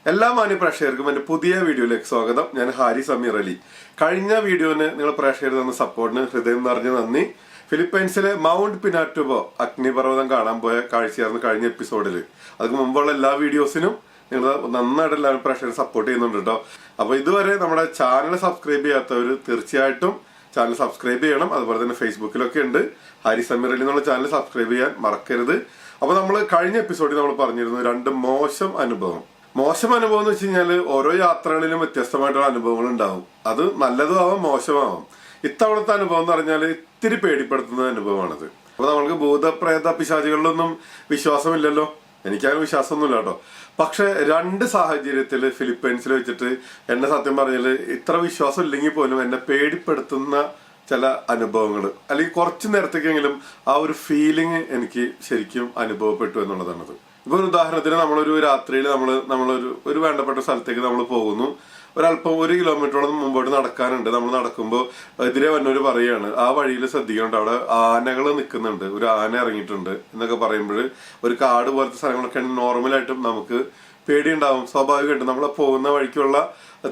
എല്ലാ മാന്യ പ്രേക്ഷകർക്കും എൻ്റെ പുതിയ വീഡിയോയിലേക്ക് സ്വാഗതം. ഞാൻ ഹാരി സമീർ അലി. കഴിഞ്ഞ വീഡിയോന് നിങ്ങൾ പ്രേക്ഷകർ തന്ന സപ്പോർട്ടിന് ഹൃദയം നിറഞ്ഞ നന്ദി. ഫിലിപ്പൈൻസിലെ മൗണ്ട് പിനാറ്റുബോ അഗ്നിപർവ്വതം കാണാൻ പോയ കാഴ്ചയായിരുന്നു കഴിഞ്ഞ എപ്പിസോഡിൽ. അതിന് മുമ്പുള്ള എല്ലാ വീഡിയോസിനും നിങ്ങൾ നന്നായിട്ട് എല്ലാവരും പ്രേക്ഷകർ സപ്പോർട്ട് ചെയ്യുന്നുണ്ട് കേട്ടോ. അപ്പോൾ ഇതുവരെ നമ്മുടെ ചാനൽ സബ്സ്ക്രൈബ് ചെയ്യാത്തവർ തീർച്ചയായിട്ടും ചാനൽ സബ്സ്ക്രൈബ് ചെയ്യണം. അതുപോലെ തന്നെ ഫേസ്ബുക്കിലൊക്കെ ഉണ്ട്, ഹാരി സമീർ അലി എന്നുള്ള ചാനൽ സബ്സ്ക്രൈബ് ചെയ്യാൻ മറക്കരുത്. അപ്പോൾ നമ്മൾ കഴിഞ്ഞ എപ്പിസോഡിൽ നമ്മൾ പറഞ്ഞിരുന്നു രണ്ട് മോശം അനുഭവം എന്ന് വെച്ച് കഴിഞ്ഞാൽ ഓരോ യാത്രകളിലും വ്യത്യസ്തമായിട്ടുള്ള അനുഭവങ്ങൾ ഉണ്ടാവും. അത് നല്ലതും ആവാം, മോശമാവാം. ഇത്തവണത്തെ അനുഭവം എന്ന് പറഞ്ഞാൽ ഇത്തിരി പേടിപ്പെടുത്തുന്ന അനുഭവമാണത്. അപ്പൊ നമ്മൾക്ക് ഭൂതപ്രേത പിശാചുകളിലൊന്നും വിശ്വാസമില്ലല്ലോ, എനിക്കങ്ങനെ വിശ്വാസമൊന്നുമില്ല കേട്ടോ. പക്ഷെ രണ്ട് സാഹചര്യത്തിൽ ഫിലിപ്പൈൻസിൽ വെച്ചിട്ട് എന്നെ സത്യം പറഞ്ഞാൽ ഇത്ര വിശ്വാസം ഇല്ലെങ്കിൽ പോലും എന്നെ പേടിപ്പെടുത്തുന്ന ചില അനുഭവങ്ങൾ, അല്ലെങ്കിൽ കുറച്ചു നേരത്തേക്കെങ്കിലും ആ ഒരു ഫീലിംഗ് എനിക്ക് ശരിക്കും അനുഭവപ്പെട്ടു എന്നുള്ളതാണത്. ഇപ്പൊ ഒരു ഉദാഹരണത്തിന് നമ്മളൊരു രാത്രിയിൽ നമ്മളൊരു വേണ്ടപ്പെട്ട സ്ഥലത്തേക്ക് നമ്മൾ പോകുന്നു. ഒരല്പം 1 കിലോമീറ്ററോളം മുമ്പോട്ട് നടക്കാനുണ്ട്. നമ്മൾ നടക്കുമ്പോൾ എതിരെ വന്നവര് പറയാണ് ആ വഴിയിൽ ശ്രദ്ധിക്കുന്നുണ്ട്, അവിടെ ആനകൾ നിൽക്കുന്നുണ്ട്, ഒരു ആന ഇറങ്ങിയിട്ടുണ്ട് എന്നൊക്കെ പറയുമ്പോൾ ഒരു കാട് പോലത്തെ സ്ഥലങ്ങളൊക്കെ നോർമലായിട്ടും നമുക്ക് പേടിയുണ്ടാവും. സ്വാഭാവികമായിട്ടും നമ്മൾ പോകുന്ന വഴിക്കുള്ള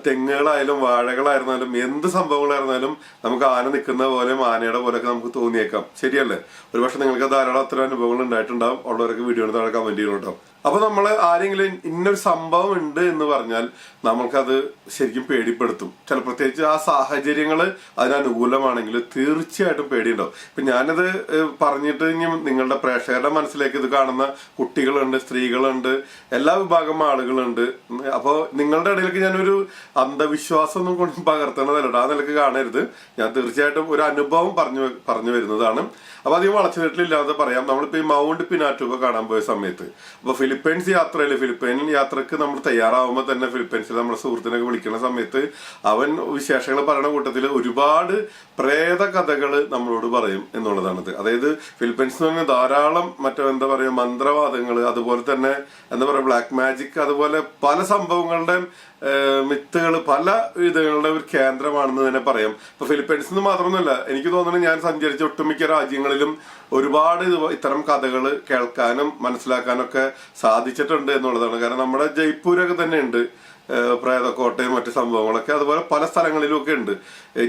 തെങ്ങുകളായാലും വാഴകളായിരുന്നാലും എന്ത് സംഭവങ്ങളായിരുന്നാലും നമുക്ക് ആന നിൽക്കുന്ന പോലെയും ആനയുടെ പോലെയൊക്കെ നമുക്ക് തോന്നിയേക്കാം. ശരിയല്ലേ? ഒരുപക്ഷെ നിങ്ങൾക്ക് ധാരാളം അത്തരം അനുഭവങ്ങൾ ഉണ്ടായിട്ടുണ്ടാവും. ഉള്ളവരൊക്കെ വീഡിയോ താഴെ കമന്റ് ചെയ്യണം. അപ്പൊ നമ്മൾ ആരെങ്കിലും ഇന്നൊരു സംഭവം ഉണ്ട് എന്ന് പറഞ്ഞാൽ നമ്മൾക്കത് ശരിക്കും പേടിപ്പെടുത്തും. ചില പ്രത്യേകിച്ച് ആ സാഹചര്യങ്ങൾ അതിനനുകൂലമാണെങ്കിൽ തീർച്ചയായിട്ടും പേടിയുണ്ടാവും. ഇപ്പൊ ഞാനത് പറഞ്ഞിട്ട് ഇനി നിങ്ങളുടെ പ്രേക്ഷകരുടെ മനസ്സിലേക്ക് ഇത് കാണുന്ന കുട്ടികളുണ്ട്, സ്ത്രീകളുണ്ട്, എല്ലാ വിഭാഗം ആളുകളുണ്ട്. അപ്പൊ നിങ്ങളുടെ ഇടയിലേക്ക് ഞാനൊരു അന്ധവിശ്വാസം ഒന്നും കൊണ്ട് പകർത്തുന്നതല്ല, ആ നിലക്ക് കാണരുത്. ഞാൻ തീർച്ചയായിട്ടും ഒരു അനുഭവം പറഞ്ഞു വരുന്നതാണ്. അപ്പൊ അധികം വളച്ചുകെട്ടിലില്ലാതെ പറയാം. നമ്മളിപ്പോ ഈ മൗണ്ട് പിനാറ്റുബോ കാണാൻ പോയ സമയത്ത്, അപ്പൊ ഫിലിപ്പൈൻ യാത്രക്ക് നമ്മൾ തയ്യാറാവുമ്പോൾ തന്നെ ഫിലിപ്പൈൻസിൽ നമ്മുടെ സുഹൃത്തിനൊക്കെ വിളിക്കുന്ന സമയത്ത് അവൻ വിശേഷങ്ങൾ പറയുന്ന കൂട്ടത്തിൽ ഒരുപാട് പ്രേത കഥകൾ നമ്മളോട് പറയും എന്നുള്ളതാണത്. അതായത് ഫിലിപ്പൈൻസ് എന്ന് പറഞ്ഞാൽ ധാരാളം എന്താ പറയുക മന്ത്രവാദങ്ങൾ, അതുപോലെ തന്നെ എന്താ പറയുക ബ്ലാക്ക് മാജിക്, അതുപോലെ പല സംഭവങ്ങളുടെ മിത്തുകൾ, പല ഇതുകളുടെ ഒരു കേന്ദ്രമാണെന്ന് തന്നെ പറയാം. ഇപ്പൊ ഫിലിപ്പൈൻസ് എന്ന് മാത്രമൊന്നുമല്ല, എനിക്ക് തോന്നുന്നു ഞാൻ സഞ്ചരിച്ച ഒട്ടുമിക്ക രാജ്യങ്ങളിലും ഒരുപാട് ഇത്തരം കഥകൾ കേൾക്കാനും മനസ്സിലാക്കാനൊക്കെ സാധിച്ചിട്ടുണ്ട് എന്നുള്ളതാണ്. കാരണം നമ്മുടെ ജയ്പൂരൊക്കെ തന്നെ ഉണ്ട് പ്രേതക്കോട്ടയും മറ്റു സംഭവങ്ങളൊക്കെ, അതുപോലെ പല സ്ഥലങ്ങളിലും ഒക്കെ ഉണ്ട്.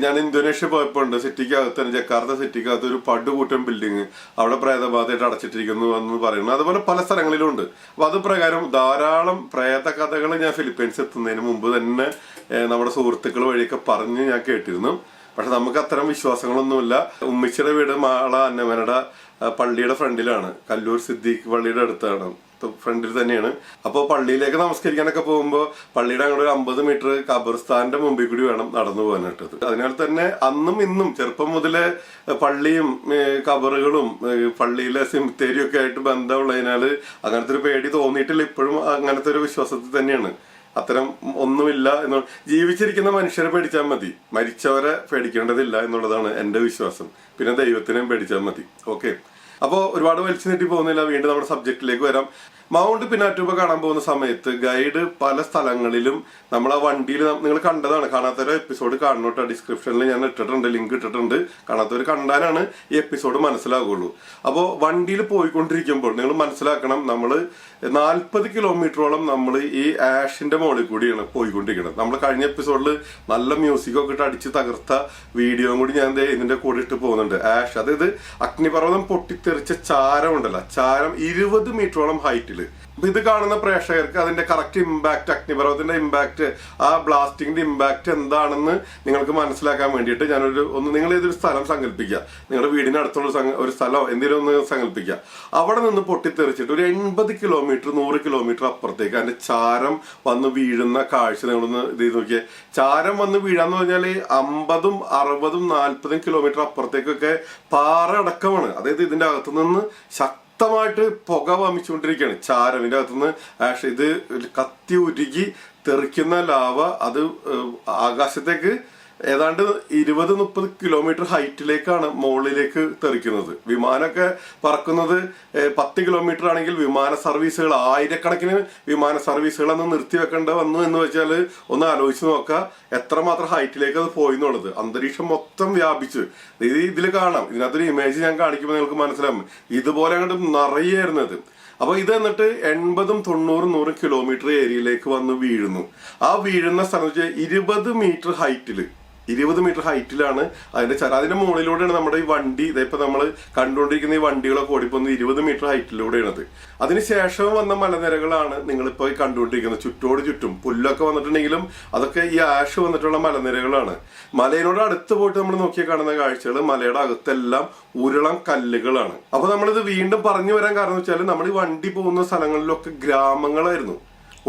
ഞാൻ ഇന്തോനേഷ്യ പോയപ്പോൾ ഉണ്ട്, സിറ്റിക്കകത്ത് തന്നെ ജക്കാർത്ത സിറ്റിക്കകത്ത് ഒരു പടുകൂട്ടം ബിൽഡിങ് അവിടെ പ്രേതബാധയായിട്ട് അടച്ചിട്ടിരിക്കുന്നു എന്ന് പറയുന്നു. അതുപോലെ പല സ്ഥലങ്ങളിലും ഉണ്ട്. അപ്പൊ അത് പ്രകാരം ധാരാളം പ്രേത കഥകൾ ഞാൻ ഫിലിപ്പൈൻസ് എത്തുന്നതിന് മുമ്പ് തന്നെ നമ്മുടെ സുഹൃത്തുക്കൾ വഴിയൊക്കെ പറഞ്ഞ് ഞാൻ കേട്ടിരുന്നു. പക്ഷെ നമുക്ക് അത്തരം വിശ്വാസങ്ങളൊന്നുമില്ല. ഉമ്മിച്ചിയുടെ വീട് മാള അന്നമനയുടെ പള്ളിയുടെ ഫ്രണ്ടിലാണ്, കല്ലൂർ സിദ്ദീഖ് പള്ളിയുടെ അടുത്താണ്, ഫ്രണ്ടിൽ തന്നെയാണ്. അപ്പോൾ പള്ളിയിലേക്ക് നമസ്കരിക്കാനൊക്കെ പോകുമ്പോൾ പള്ളിയുടെ അങ്ങോട്ട് ഒരു 50 മീറ്റർ ഖബർസ്ഥാന്റെ മുമ്പിൽ കൂടി വേണം നടന്നു പോകാനായിട്ടത്. അതിനാൽ തന്നെ അന്നും ഇന്നും ചെറുപ്പം മുതലേ പള്ളിയും ഖബറുകളും പള്ളിയിലെ സിമിത്തേരിയും ഒക്കെ ആയിട്ട് ബന്ധമുള്ളതിനാൽ അങ്ങനത്തെ ഒരു പേടി തോന്നിയിട്ടില്ല. ഇപ്പോഴും അങ്ങനത്തെ ഒരു വിശ്വാസത്തിൽ തന്നെയാണ്. അത്തരം ഒന്നുമില്ല എന്ന്, ജീവിച്ചിരിക്കുന്ന മനുഷ്യരെ പേടിച്ചാൽ മതി, മരിച്ചവരെ പേടിക്കേണ്ടതില്ല എന്നുള്ളതാണ് എൻ്റെ വിശ്വാസം. പിന്നെ ദൈവത്തിനെയും പേടിച്ചാൽ മതി. ഓക്കെ, അപ്പോൾ ഒരുപാട് വലിച്ചു നീട്ടി പോകുന്നില്ല, വീണ്ടും നമ്മുടെ സബ്ജക്റ്റിലേക്ക് വരാം. മൗണ്ട് പിനാറ്റുബോ കാണാൻ പോകുന്ന സമയത്ത് ഗൈഡ് പല സ്ഥലങ്ങളിലും നമ്മൾ ആ വണ്ടിയിൽ, നിങ്ങൾ കണ്ടതാണ്, കാണാത്തൊരു എപ്പിസോഡ് കാണണോട്ടോ, ഡിസ്ക്രിപ്ഷനിൽ ഞാൻ ഇട്ടിട്ടുണ്ട്, ലിങ്ക് ഇട്ടിട്ടുണ്ട്. കാണാത്തവർ കണ്ടാലാണ് ഈ എപ്പിസോഡ് മനസ്സിലാകുള്ളൂ. അപ്പോൾ വണ്ടിയിൽ പോയിക്കൊണ്ടിരിക്കുമ്പോൾ നിങ്ങൾ മനസ്സിലാക്കണം, നമ്മൾ 40 കിലോമീറ്ററോളം നമ്മൾ ഈ ആഷിന്റെ മുകളിൽ കൂടിയാണ് പോയിക്കൊണ്ടിരിക്കുന്നത്. നമ്മൾ കഴിഞ്ഞ എപ്പിസോഡിൽ നല്ല മ്യൂസിക്കൊക്കെ ഇട്ട് അടിച്ച് തകർത്ത വീഡിയോയും കൂടി ഞാൻ ഇതിന്റെ കൂടെ ഇട്ട് പോകുന്നുണ്ട്. ആഷ്, അതായത് അഗ്നിപർവ്വതം പൊട്ടിത്തെറിച്ച ചാരം ഉണ്ടല്ലോ, ചാരം 20 മീറ്ററോളം ഹൈറ്റിൽ. അപ്പൊ ഇത് കാണുന്ന പ്രേക്ഷകർക്ക് അതിന്റെ കറക്റ്റ് ഇമ്പാക്ട്, അഗ്നിപർവ്വതത്തിന്റെ ഇമ്പാക്ട്, ആ ബ്ലാസ്റ്റിംഗിന്റെ ഇമ്പാക്ട് എന്താണെന്ന് നിങ്ങൾക്ക് മനസ്സിലാക്കാൻ വേണ്ടിയിട്ട് നിങ്ങൾ ഏതൊരു സ്ഥലം സങ്കല്പിക്കുക, നിങ്ങളുടെ വീടിനടുത്തുള്ള ഒരു സ്ഥലമോ എന്തെങ്കിലും ഒന്ന് സങ്കല്പിക്കുക. അവിടെ നിന്ന് പൊട്ടിത്തെറിച്ചിട്ട് ഒരു 80 കിലോമീറ്റർ 100 കിലോമീറ്റർ അപ്പുറത്തേക്ക് അതിന്റെ ചാരം വന്ന് വീഴുന്ന കാഴ്ച നിങ്ങളൊന്ന് ഇത് ചെയ്ത് നോക്കിയേ. ചാരം വന്ന് വീഴാന്ന് പറഞ്ഞാൽ 50, 60, 40 കിലോമീറ്റർ അപ്പുറത്തേക്കൊക്കെ പാറ അടക്കമാണ്. അതായത് ഇതിന്റെ അകത്തു നിന്ന് ശക്തമായിട്ട് പുക വമിച്ചുകൊണ്ടിരിക്കുകയാണ് ചാരം. ഇതിന്റെ അകത്തുനിന്ന് ഇത് കത്തി ഉരുകി തെറിക്കുന്ന ലാവ അത് ആകാശത്തേക്ക് ഏതാണ്ട് 20-30 കിലോമീറ്റർ ഹൈറ്റിലേക്കാണ് മുകളിലേക്ക് തെറിക്കുന്നത്. വിമാനമൊക്കെ പറക്കുന്നത് 10 കിലോമീറ്റർ ആണെങ്കിൽ വിമാന സർവീസുകൾ, ആയിരക്കണക്കിന് വിമാന സർവീസുകൾ അന്ന് നിർത്തിവെക്കേണ്ട വന്നു എന്ന് വെച്ചാൽ ഒന്ന് ആലോചിച്ച് നോക്കുക എത്രമാത്രം ഹൈറ്റിലേക്ക് അത് പോയി എന്നുള്ളത്. അന്തരീക്ഷം മൊത്തം വ്യാപിച്ച് ഇതിൽ കാണാം. ഇതിനകത്തൊരു ഇമേജ് ഞാൻ കാണിക്കുമ്പോൾ നിങ്ങൾക്ക് മനസ്സിലാവും. ഇതുപോലെ അങ്ങോട്ട് നിറയായിരുന്നത്. അപ്പൊ ഇത് എന്നിട്ട് 80, 90, 100 കിലോമീറ്റർ ഏരിയയിലേക്ക് വന്ന് വീഴുന്നു. ആ വീഴുന്ന സ്ഥലം വെച്ചാൽ 20 മീറ്റർ ഹൈറ്റില്, 20 മീറ്റർ ഹൈറ്റിലാണ് അതിന്റെ മുകളിലൂടെയാണ് നമ്മുടെ ഈ വണ്ടി, ഇതിപ്പോ നമ്മൾ കണ്ടുകൊണ്ടിരിക്കുന്ന ഈ വണ്ടികളൊക്കെ ഓടിപ്പോകുന്നത് 20 മീറ്റർ ഹൈറ്റിലൂടെയാണത്. അതിനുശേഷം വന്ന മലനിരകളാണ് നിങ്ങളിപ്പോ കണ്ടുകൊണ്ടിരിക്കുന്നത്. ചുറ്റോട് ചുറ്റും പുല്ലൊക്കെ വന്നിട്ടുണ്ടെങ്കിലും അതൊക്കെ ഈ ആഷ് വന്നിട്ടുള്ള മലനിരകളാണ്. മലയിനോട് അടുത്ത് പോയിട്ട് നമ്മൾ നോക്കിയാൽ കാണുന്ന കാഴ്ചകൾ മലയുടെ അകത്തെല്ലാം ഉരുളം കല്ലുകളാണ്. അപ്പൊ നമ്മളിത് വീണ്ടും പറഞ്ഞു വരാൻ കാരണം വെച്ചാൽ നമ്മൾ ഈ വണ്ടി പോകുന്ന സ്ഥലങ്ങളിലൊക്കെ ഗ്രാമങ്ങളായിരുന്നു.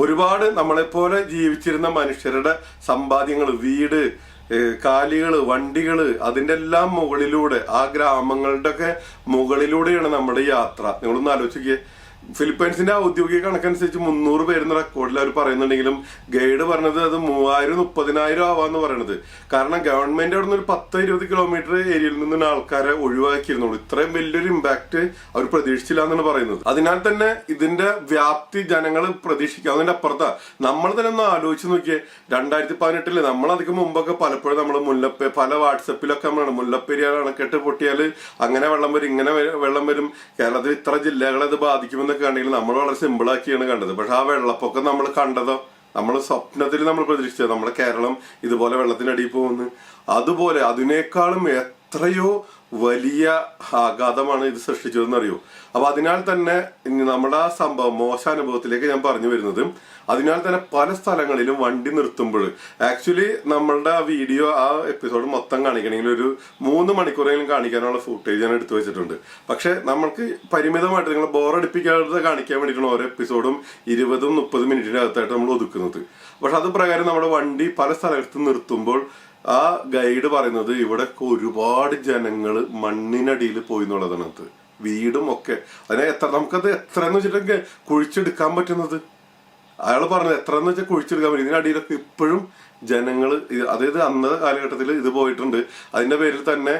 ഒരുപാട് നമ്മളെപ്പോലെ ജീവിച്ചിരുന്ന മനുഷ്യരുടെ സമ്പാദ്യങ്ങൾ, വീട്, കാലികള്, വണ്ടികള്, അതിന്റെ എല്ലാം മുകളിലൂടെ, ആ ഗ്രാമങ്ങളുടെ ഒക്കെ മുകളിലൂടെയാണ് നമ്മുടെ യാത്ര. നിങ്ങളൊന്ന് ആലോചിക്കുക. ഫിലിപ്പൈൻസിന്റെ ഔദ്യോഗിക കണക്കനുസരിച്ച് 300 പേരെന്ന റെക്കോർഡിൽ അവർ പറയുന്നുണ്ടെങ്കിലും ഗൈഡ് പറഞ്ഞത് അത് 3000, 30,000 ആവാന്ന് പറയണത്. കാരണം ഗവൺമെന്റ് അവിടെ നിന്ന് ഒരു 10-20 കിലോമീറ്റർ ഏരിയയിൽ നിന്നാണ് ആൾക്കാരെ ഒഴിവാക്കിയിരുന്നുള്ളൂ. ഇത്രയും വലിയൊരു ഇമ്പാക്ട് അവർ പ്രതീക്ഷിച്ചില്ല എന്നാണ് പറയുന്നത്. അതിനാൽ തന്നെ ഇതിന്റെ വ്യാപ്തി ജനങ്ങൾ പ്രതീക്ഷിക്കാവുന്നതിന്റെ അപ്പുറത്താ. നമ്മൾ തന്നെ ഒന്ന് ആലോചിച്ച് നോക്കിയേ. 2018 നമ്മൾ അധികം മുമ്പൊക്കെ പലപ്പോഴും നമ്മൾ പല വാട്സപ്പിലൊക്കെ നമ്മളാണ് മുല്ലപ്പെരിയാർ അണക്കെട്ട് പൊട്ടിയാൽ അങ്ങനെ വെള്ളം വരും, ഇങ്ങനെ വെള്ളം വരും, കേരളത്തിൽ ഇത്ര ജില്ലകളെ ഇത് ബാധിക്കുമെന്ന് ണെങ്കിൽ നമ്മൾ വളരെ സിമ്പിൾ ആക്കിയാണ് കണ്ടത്. പക്ഷെ ആ വെള്ളപ്പൊക്കം നമ്മൾ കണ്ടതോ, നമ്മൾ സ്വപ്നത്തിൽ നമ്മൾ പ്രതീക്ഷിച്ചത് നമ്മുടെ കേരളം ഇതുപോലെ വെള്ളത്തിനടിയിൽ പോകുന്നു. അതുപോലെ അതിനേക്കാളും എത്രയോ വലിയ ആഘാതമാണ് ഇത് സൃഷ്ടിച്ചതെന്ന് അറിയോ. അപ്പൊ അതിനാൽ തന്നെ നമ്മുടെ ആ സംഭവം, മോശം അനുഭവത്തിലേക്ക് ഞാൻ പറഞ്ഞു വരുന്നത്, അതിനാൽ തന്നെ പല സ്ഥലങ്ങളിലും വണ്ടി നിർത്തുമ്പോൾ ആക്ച്വലി നമ്മളുടെ ആ വീഡിയോ, ആ എപ്പിസോഡ് മൊത്തം കാണിക്കണമെങ്കിൽ ഒരു 3 മണിക്കൂറെങ്കിലും കാണിക്കാനുള്ള ഫുട്ടേജ് ഞാൻ എടുത്തു വെച്ചിട്ടുണ്ട്. പക്ഷെ നമ്മൾക്ക് പരിമിതമായിട്ട് നിങ്ങൾ ബോറടിപ്പിക്കാതെ കാണിക്കാൻ വേണ്ടിയിട്ടാണ് ഓരോ എപ്പിസോഡും 20-30 മിനിറ്റിനകത്തായിട്ട് നമ്മൾ ഒതുക്കുന്നത്. പക്ഷെ അത് പ്രകാരം നമ്മുടെ വണ്ടി പല സ്ഥലത്ത് നിർത്തുമ്പോൾ ആ ഗൈഡ് പറയുന്നത് ഇവിടെ ഒരുപാട് ജനങ്ങള് മണ്ണിനടിയിൽ പോയി എന്നുള്ളതാണ്. വീടും ഒക്കെ അതിനെ നമുക്കത് എത്രയെന്ന് വെച്ചിട്ടുണ്ടെങ്കിൽ കുഴിച്ചെടുക്കാൻ പറ്റുന്നത്. അയാൾ പറഞ്ഞത് എത്രയെന്ന് വെച്ചാൽ കുഴിച്ചെടുക്കാൻ പറ്റും. ഇതിനടിയിലൊക്കെ ഇപ്പോഴും ജനങ്ങൾ, അതായത് അന്നത്തെ കാലഘട്ടത്തിൽ ഇത് പോയിട്ടുണ്ട്. അതിന്റെ പേരിൽ തന്നെ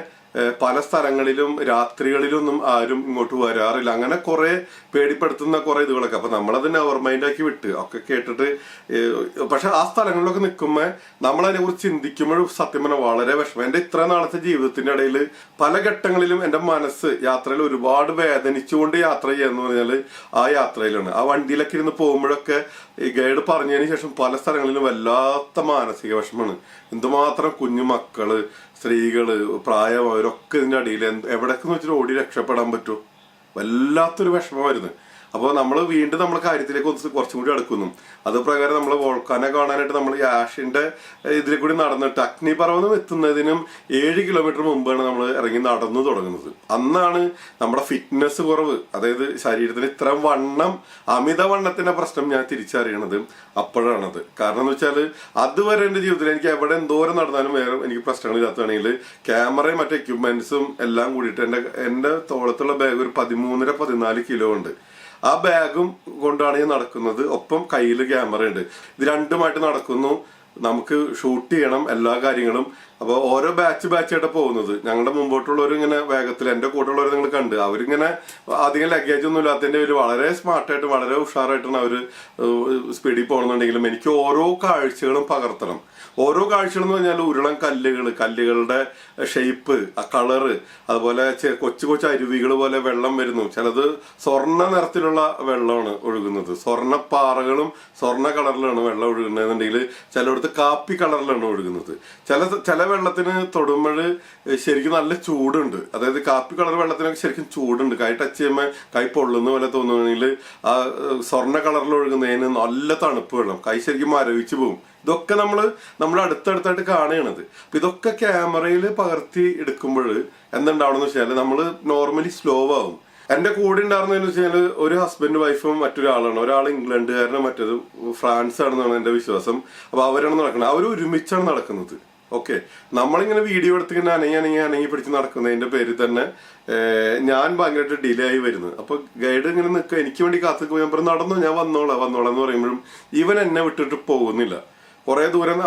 പല സ്ഥലങ്ങളിലും രാത്രികളിലൊന്നും ആരും ഇങ്ങോട്ട് വരാറില്ല. അങ്ങനെ കുറെ പേടിപ്പെടുത്തുന്ന കുറെ ഇതുകളൊക്കെ. അപ്പൊ നമ്മളത് നെവർ മൈൻഡ് ആക്കി വിട്ട് ഒക്കെ കേട്ടിട്ട്. പക്ഷെ ആ സ്ഥലങ്ങളിലൊക്കെ നിൽക്കുമ്പോൾ നമ്മൾ അതിനെ കുറിച്ച് ചിന്തിക്കുമ്പോൾ സത്യം പറഞ്ഞാൽ വളരെ വിഷമം. എന്റെ ഇത്ര നാളത്തെ ജീവിതത്തിന്റെ ഇടയിൽ പല ഘട്ടങ്ങളിലും എന്റെ മനസ്സ് യാത്രയിൽ ഒരുപാട് വേദനിച്ചുകൊണ്ട് യാത്ര ചെയ്യാന്ന് പറഞ്ഞാൽ ആ യാത്രയിലാണ്. ആ വണ്ടിയിലൊക്കെ ഇരുന്ന് പോകുമ്പോഴൊക്കെ ഈ ഗൈഡ് പറഞ്ഞതിന് ശേഷം പല സ്ഥലങ്ങളിലും വല്ലാത്ത മാനസിക വിഷമമാണ്. എന്തുമാത്രം കുഞ്ഞു മക്കള്, സ്ത്രീകള്, പ്രായമായവരൊക്കെ ഇതിന്റെ അടിയിൽ എവിടേക്കെന്ന് വെച്ചിട്ട് ഓടി രക്ഷപ്പെടാൻ പറ്റുമോ? വല്ലാത്തൊരു വിഷമമായിരുന്നു. അപ്പോൾ നമ്മൾ വീണ്ടും നമ്മൾ കാര്യത്തിലേക്ക് കുറച്ചും കൂടി അടുക്കുന്നു. അത് പ്രകാരം നമ്മൾ വോൾക്കാനെ കാണാനായിട്ട് നമ്മൾ ഈ ആഷിന്റെ ഇതിൽ കൂടി നടന്നിട്ട് അഗ്നിപർവ്വതം എത്തുന്നതിനും 7 കിലോമീറ്റർ മുമ്പാണ് നമ്മൾ ഇറങ്ങി നടന്നു തുടങ്ങുന്നത്. അന്നാണ് നമ്മുടെ ഫിറ്റ്നസ് കുറവ്, അതായത് ശരീരത്തിന് ഇത്ര വണ്ണം, അമിത വണ്ണത്തിന്റെ പ്രശ്നം ഞാൻ തിരിച്ചറിയണത് അപ്പോഴാണത്. കാരണം എന്ന് വെച്ചാൽ അതുവരെ എന്റെ ജീവിതത്തിൽ എനിക്ക് എവിടെ എന്തോരം നടന്നാലും വേറെ എനിക്ക് പ്രശ്നങ്ങളില്ലാത്തതാണെങ്കിൽ ക്യാമറയും മറ്റു എക്യുപ്മെന്റ്സും എല്ലാം കൂടിയിട്ട് എന്റെ തോളത്തുള്ള ബാഗ് ഒരു 13-14 കിലോ ഉണ്ട്. ആ ബാഗും കൊണ്ടാണ് ഞാൻ നടക്കുന്നത്. ഒപ്പം കയ്യിൽ ക്യാമറ ഉണ്ട്. ഇത് രണ്ടുമായിട്ട് നടക്കുന്നു. നമുക്ക് ഷൂട്ട് ചെയ്യണം എല്ലാ കാര്യങ്ങളും. അപ്പൊ ഓരോ ബാച്ചായിട്ട് പോകുന്നത്. ഞങ്ങളുടെ മുമ്പോട്ടുള്ളവർ ഇങ്ങനെ വേഗത്തിൽ, എന്റെ കൂടെയുള്ളവർ നിങ്ങൾ കണ്ട്, അവരിങ്ങനെ അധികം ലഗേജ് ഒന്നും ഇല്ലാത്തതിന്റെ ഒരു വളരെ സ്മാർട്ടായിട്ട് വളരെ ഉഷാറായിട്ടാണ് അവര് സ്പീഡിൽ പോകണമെന്നുണ്ടെങ്കിലും എനിക്ക് ഓരോ കാഴ്ചകളും പകർത്തണം. ഓരോ കാഴ്ചകൾ എന്ന് പറഞ്ഞാൽ ഉരുളം കല്ലുകളുടെ ഷേപ്പ്, ആ കളറ്, അതുപോലെ കൊച്ചു കൊച്ചു അരുവികൾ പോലെ വെള്ളം വരുന്നു. ചിലത് സ്വർണ്ണ നിറത്തിലുള്ള വെള്ളമാണ് ഒഴുകുന്നത്. സ്വർണ്ണപ്പാറകളും സ്വർണ്ണ കളറിലാണ് വെള്ളം ഒഴുകുന്നതെന്നുണ്ടെങ്കിൽ ചിലയിടത്ത് കാപ്പി കളറിലാണ് ഒഴുകുന്നത്. ചില വെള്ളത്തിന് തൊടുമ്പോൾ ശരിക്കും നല്ല ചൂടുണ്ട്. അതായത് കാപ്പി കളർ വെള്ളത്തിനൊക്കെ ശരിക്കും ചൂടുണ്ട്. കൈ ടച്ച് ചെയ്യുമ്പോൾ കൈ പൊള്ളുന്ന പോലെ തോന്നുകയാണെങ്കിൽ ആ സ്വർണ്ണ കളറിൽ ഒഴുകുന്നതിന് നല്ല തണുപ്പ് വെള്ളം, കൈ ശരിക്കും മരവിച്ച് പോകും. ഇതൊക്കെ നമ്മൾ അടുത്തടുത്തായിട്ട് കാണുകയാണത്. അപ്പൊ ഇതൊക്കെ ക്യാമറയിൽ പകർത്തി എടുക്കുമ്പോൾ എന്തുണ്ടാവണമെന്ന് വെച്ചാൽ നമ്മൾ നോർമലി സ്ലോ ആവും. എന്റെ കൂടെ ഉണ്ടായിരുന്നതെന്ന് വെച്ചാൽ ഒരു ഹസ്ബൻഡ് വൈഫും മറ്റൊരാളാണ്. ഒരാൾ ഇംഗ്ലണ്ടുകാരനും മറ്റേത് ഫ്രാൻസ് ആണെന്നാണ് എന്റെ വിശ്വാസം. അപ്പൊ അവരാണ് നടക്കുന്നത്. അവർ ഒരുമിച്ചാണ് നടക്കുന്നത്. ഓക്കെ, നമ്മളിങ്ങനെ വീഡിയോ എടുത്തിങ്ങനെ അനങ്ങി പിടിച്ച് നടക്കുന്നതിന്റെ പേരിൽ തന്നെ ഞാൻ ഭയങ്കരമായിട്ട് ഡിലേ ആയി വരുന്നത്. അപ്പൊ ഗൈഡ് ഇങ്ങനെ നിൽക്കുക, എനിക്ക് വേണ്ടി കാത്തുനിൽക്കുമ്പോൾ ഞാൻ പറഞ്ഞു നടന്നു, ഞാൻ വന്നോളാം എന്ന് പറയുമ്പോഴും ഇവൻ എന്നെ വിട്ടിട്ട് പോകുന്നില്ല. കുറെ ദൂരം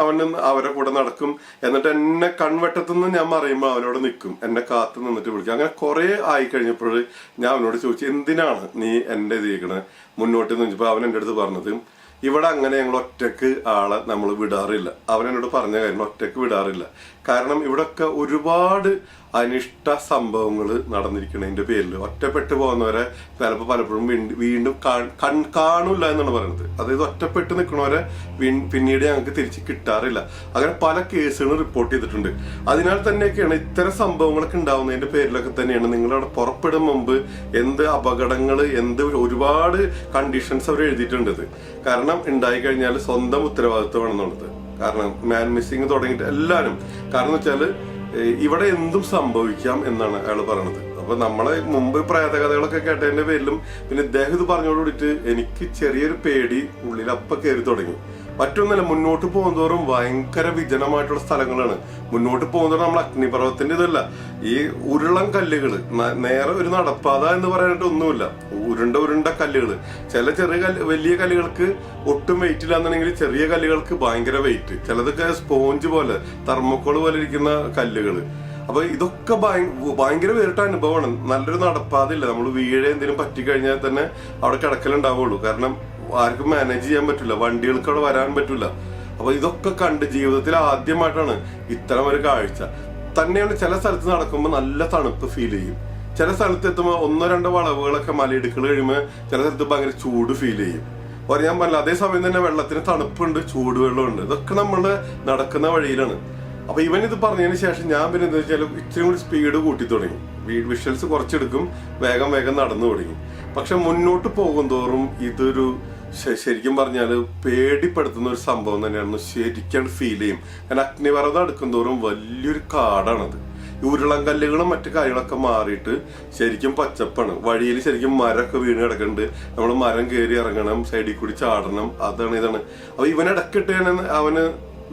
അവരെ കൂടെ നടക്കും. എന്നിട്ട് എന്നെ കൺവെട്ടത്തുനിന്ന് ഞാൻ പറയുമ്പോൾ അവനോട് നിൽക്കും, എന്നെ കാത്തു നിന്നിട്ട് വിളിക്കും. അങ്ങനെ കുറെ ആയി കഴിഞ്ഞപ്പോൾ ഞാൻ അവനോട് ചോദിച്ചു, എന്തിനാണ് നീ എന്റെ ഇത് ചെയ്യണത് മുന്നോട്ട് എന്ന് ചോദിച്ചപ്പോൾ അവൻ എൻ്റെ അടുത്ത് പറഞ്ഞത്, ഇവിടെ അങ്ങനെ ഞങ്ങൾ ഒറ്റക്ക് ആളെ നമ്മൾ വിടാറില്ല. അവൻ എന്നോട് പറഞ്ഞ കാര്യം, ഒറ്റക്ക് വിടാറില്ല. കാരണം ഇവിടെയൊക്കെ ഒരുപാട് അനിഷ്ട സംഭവങ്ങൾ നടന്നിരിക്കുന്നതിന്റെ പേരിൽ ഒറ്റപ്പെട്ടു പോകുന്നവരെ ചിലപ്പോൾ പലപ്പോഴും വീണ്ടും കാണൂല എന്നാണ് പറയുന്നത്. അതായത് ഒറ്റപ്പെട്ട് നിൽക്കുന്നവരെ പിന്നീട് ഞങ്ങൾക്ക് തിരിച്ച് കിട്ടാറില്ല. അങ്ങനെ പല കേസുകളും റിപ്പോർട്ട് ചെയ്തിട്ടുണ്ട്. അതിനാൽ തന്നെയൊക്കെയാണ് ഇത്തരം സംഭവങ്ങളൊക്കെ ഉണ്ടാവുന്നതിന്റെ പേരിലൊക്കെ തന്നെയാണ് നിങ്ങളവിടെ പുറപ്പെടും മുമ്പ് എന്ത് അപകടങ്ങൾ എന്ത് ഒരുപാട് കണ്ടീഷൻസ് അവർ എഴുതിയിട്ടുണ്ട്. കാരണം ഉണ്ടായി കഴിഞ്ഞാൽ സ്വന്തം ഉത്തരവാദിത്വമാണെന്നുള്ളത്. കാരണം മാൻ മിസ്സിങ് തുടങ്ങിയിട്ട് എല്ലാവരും കാരണം എന്ന് വെച്ചാൽ ഇവിടെ എന്തും സംഭവിക്കാം എന്നാണ് അയാൾ പറയണത്. അപ്പൊ നമ്മളെ മുമ്പ് പ്രേതകഥകളൊക്കെ കേട്ടതിന്റെ പേരിലും പിന്നെ ഇദ്ദേഹം ഇത് പറഞ്ഞോടുകൂടിയിട്ട് എനിക്ക് ചെറിയൊരു പേടി ഉള്ളിൽ അപ്പൊ കയറി തുടങ്ങി. മറ്റൊന്നല്ല, മുന്നോട്ട് പോകുന്നതോറും ഭയങ്കര വിജനമായിട്ടുള്ള സ്ഥലങ്ങളാണ്. മുന്നോട്ട് പോകുന്നതോറും നമ്മൾ അഗ്നിപർവ്വതത്തിന്റെ ഇതല്ല, ഈ ഉരുളം കല്ലുകൾ, നേരെ ഒരു നടപ്പാത എന്ന് പറയാനായിട്ട് ഒന്നുമില്ല. ഉരുണ്ട കല്ലുകൾ, ചില വലിയ കല്ലുകൾക്ക് ഒട്ടും വെയിറ്റ് ഇല്ലാന്നുണ്ടെങ്കിൽ ചെറിയ കല്ലുകൾക്ക് ഭയങ്കര വെയിറ്റ്, ചിലതൊക്കെ സ്പോഞ്ച് പോലെ തെർമോക്കോൾ പോലെ ഇരിക്കുന്ന കല്ലുകൾ. അപ്പൊ ഇതൊക്കെ ഭയങ്കര വേറിട്ട അനുഭവമാണ്. നല്ലൊരു നടപ്പാതില്ല, നമ്മൾ വീഴ എന്തെങ്കിലും പറ്റിക്കഴിഞ്ഞാൽ തന്നെ അവിടെ കിടക്കലുണ്ടാവുള്ളൂ. കാരണം ആർക്കും മാനേജ് ചെയ്യാൻ പറ്റില്ല, വണ്ടികൾക്ക് അവിടെ വരാൻ പറ്റില്ല. അപ്പൊ ഇതൊക്കെ കണ്ട് ജീവിതത്തിൽ ആദ്യമായിട്ടാണ് ഇത്തരം ഒരു കാഴ്ച. തന്നെയാണ് ചില സ്ഥലത്ത് നടക്കുമ്പോൾ നല്ല തണുപ്പ് ഫീൽ ചെയ്യും, ചില സ്ഥലത്ത് എത്തുമ്പോൾ 1-2 വളവുകളൊക്കെ മലയിടുക്കൾ കഴിയുമ്പോൾ ചില സ്ഥലത്ത് ഭയങ്കര ചൂട് ഫീൽ ചെയ്യും. പറയാൻ പറ്റില്ല. അതേസമയം തന്നെ വെള്ളത്തിന് തണുപ്പുണ്ട്, ചൂടുവെള്ളമുണ്ട്. ഇതൊക്കെ നമ്മൾ നടക്കുന്ന വഴിയിലാണ്. അപ്പൊ ഇവൻ ഇത് പറഞ്ഞതിന് ശേഷം ഞാൻ പിന്നെ എന്താ വെച്ചാൽ ഇച്ചിരി കൂടി സ്പീഡ് കൂട്ടി തുടങ്ങി. വിഷ്വൽസ് കുറച്ചെടുക്കും, വേഗം നടന്നു തുടങ്ങി. പക്ഷെ മുന്നോട്ട് പോകും തോറും ഇതൊരു ശരിക്കും പറഞ്ഞാൽ പേടിപ്പെടുത്തുന്ന ഒരു സംഭവം തന്നെയാണെന്ന് ശരിക്കും ഫീൽ ചെയ്യും. കാരണം അഗ്നിപർവ്വതം അടുക്കും തോറും വലിയൊരു കാടാണത്. ഈ ഉരുളം കല്ലുകളും മറ്റു കാര്യങ്ങളൊക്കെ മാറിയിട്ട് ശരിക്കും പച്ചപ്പാണ്. വഴിയിൽ ശരിക്കും മരമൊക്കെ വീണ് കിടക്കുന്നുണ്ട്. നമ്മൾ മരം കയറി ഇറങ്ങണം, സൈഡിൽ കൂടി ചാടണം, ഇതാണ്. അപ്പൊ ഇവനിടക്കിട്ട് അവന്